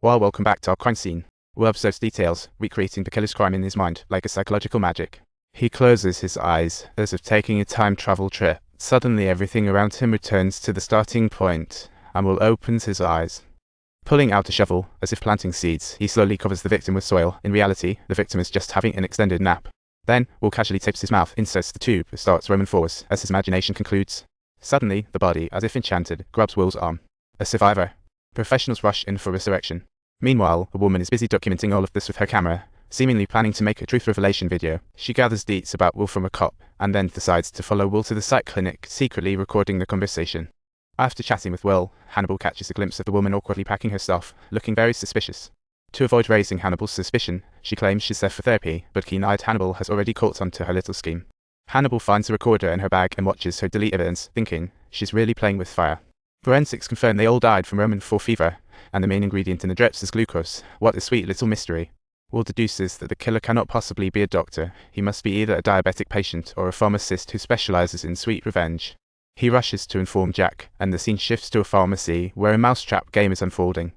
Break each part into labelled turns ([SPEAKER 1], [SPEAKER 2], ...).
[SPEAKER 1] Welcome back to our crime scene. We'll observe details, recreating the killer's crime in his mind, like a psychological magic. He closes his eyes, as if taking a time travel trip. Suddenly everything around him returns to the starting point, and Will opens his eyes. Pulling out a shovel, as if planting seeds, he slowly covers the victim with soil. In reality, the victim is just having an extended nap. Then, Will casually tapes his mouth, inserts the tube, and starts roaming forwards, as his imagination concludes. Suddenly, the body, as if enchanted, grabs Will's arm. A survivor. Professionals rush in for resurrection. Meanwhile, a woman is busy documenting all of this with her camera, seemingly planning to make a truth revelation video. She gathers deets about Will from a cop, and then decides to follow Will to the psych clinic, secretly recording the conversation. After chatting with Will, Hannibal catches a glimpse of the woman awkwardly packing her stuff, looking very suspicious. To avoid raising Hannibal's suspicion, she claims she's there for therapy, but keen-eyed Hannibal has already caught on to her little scheme. Hannibal finds a recorder in her bag and watches her delete evidence, thinking, she's really playing with fire. Forensics confirm they all died from Roman 4 fever, and the main ingredient in the drips is glucose. What a sweet little mystery. Will deduces that the killer cannot possibly be a doctor. He must be either a diabetic patient or a pharmacist who specializes in sweet revenge. He rushes to inform Jack, and the scene shifts to a pharmacy where a mousetrap game is unfolding.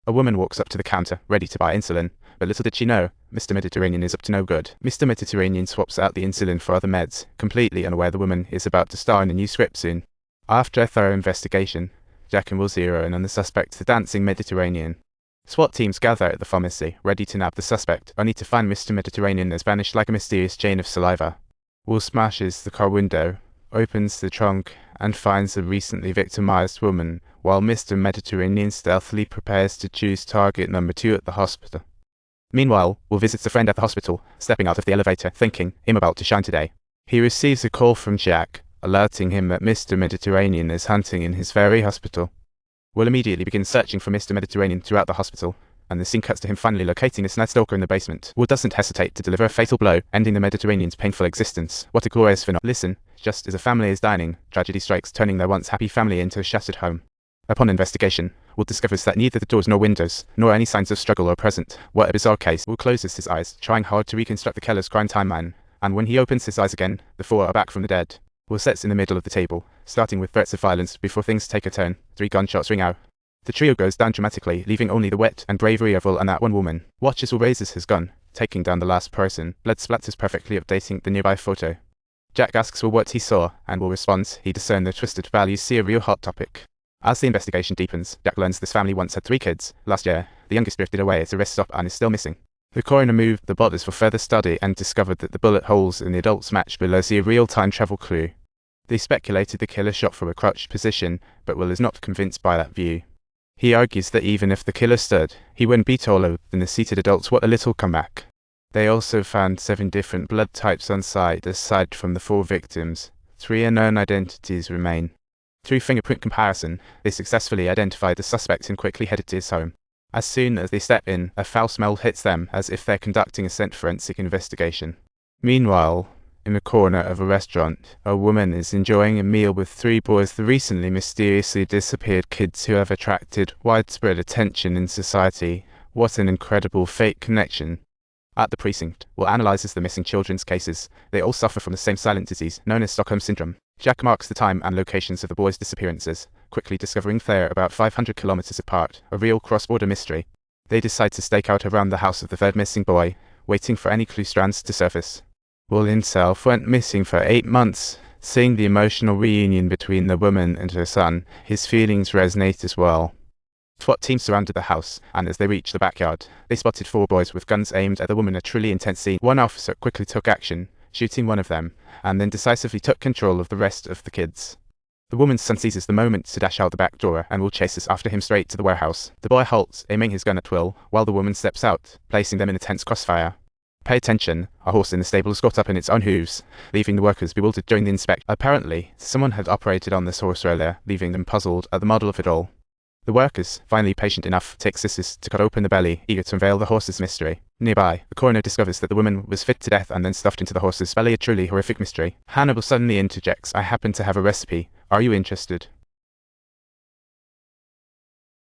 [SPEAKER 1] A woman walks up to the counter, ready to buy insulin, but little did she know, Mr. Mediterranean is up to no good. Mr. Mediterranean swaps out the insulin for other meds, completely unaware the woman is about to star in a new script soon. After a thorough investigation, Jack and Will zero in on the suspect, the dancing Mediterranean. SWAT teams gather at the pharmacy, ready to nab the suspect, only to find Mr. Mediterranean has vanished like a mysterious chain of saliva. Will smashes the car window, opens the trunk, and finds a recently victimized woman, while Mr. Mediterranean stealthily prepares to choose target number 2 at the hospital. Meanwhile, Will visits a friend at the hospital, stepping out of the elevator, thinking, I'm about to shine today. He receives a call from Jack, alerting him that Mr. Mediterranean is hunting in his very hospital. Will immediately begins searching for Mr. Mediterranean throughout the hospital, and the scene cuts to him finally locating a night stalker in the basement. Will doesn't hesitate to deliver a fatal blow, ending the Mediterranean's painful existence. What a glorious finale. Listen, just as a family is dining, tragedy strikes, turning their once happy family into a shattered home. Upon investigation, Will discovers that neither the doors nor windows, nor any signs of struggle are present. What a bizarre case. Will closes his eyes, trying hard to reconstruct the killer's crime timeline, and when he opens his eyes again, the 4 are back from the dead. Will sits in the middle of the table, starting with threats of violence before things take a turn. 3 gunshots ring out. The trio goes down dramatically, leaving only the wit and bravery of Will and that one woman. Watch as Will raises his gun, taking down the last person. Blood splatters perfectly, updating the nearby photo. Jack asks Will what he saw, and Will responds he discerned the twisted values, see a real hot topic. As the investigation deepens, Jack learns this family once had 3 kids. Last year, the youngest drifted away at a rest stop and is still missing. The coroner moved the bodies for further study and discovered that the bullet holes in the adults match below see a real time travel clue. They speculated the killer shot from a crouched position, but Will is not convinced by that view. He argues that even if the killer stood, he wouldn't be taller than the seated adults. What a little comeback. They also found 7 different blood types on site aside from the 4 victims. 3 unknown identities remain. Through fingerprint comparison, they successfully identified the suspect and quickly headed to his home. As soon as they step in, a foul smell hits them as if they're conducting a scent forensic investigation. Meanwhile, in the corner of a restaurant, a woman is enjoying a meal with 3 boys, the recently mysteriously disappeared kids who have attracted widespread attention in society. What an incredible fate connection. At the precinct, Will analyzes the missing children's cases. They all suffer from the same silent disease, known as Stockholm Syndrome. Jack marks the time and locations of the boys' disappearances, quickly discovering they're about 500 kilometers apart, a real cross-border mystery. They decide to stake out around the house of the 3rd missing boy, waiting for any clue strands to surface. Will himself went missing for 8 months. Seeing the emotional reunion between the woman and her son, his feelings resonate as well. SWAT teams surrounded the house, and as they reached the backyard, they spotted 4 boys with guns aimed at the woman. A truly intense scene. One officer quickly took action, shooting one of them, and then decisively took control of the rest of the kids. The woman's son seizes the moment to dash out the back door, and Will chases after him straight to the warehouse. The boy halts, aiming his gun at Will, while the woman steps out, placing them in a tense crossfire. Pay attention, a horse in the stable is got up in its own hooves, leaving the workers bewildered during the inspection. Apparently, someone had operated on this horse earlier, leaving them puzzled at the model of it all. The workers, finally patient enough, take scissors to cut open the belly, eager to unveil the horse's mystery. Nearby, the coroner discovers that the woman was fit to death and then stuffed into the horse's belly, a truly horrific mystery. Hannibal suddenly interjects, I happen to have a recipe, are you interested?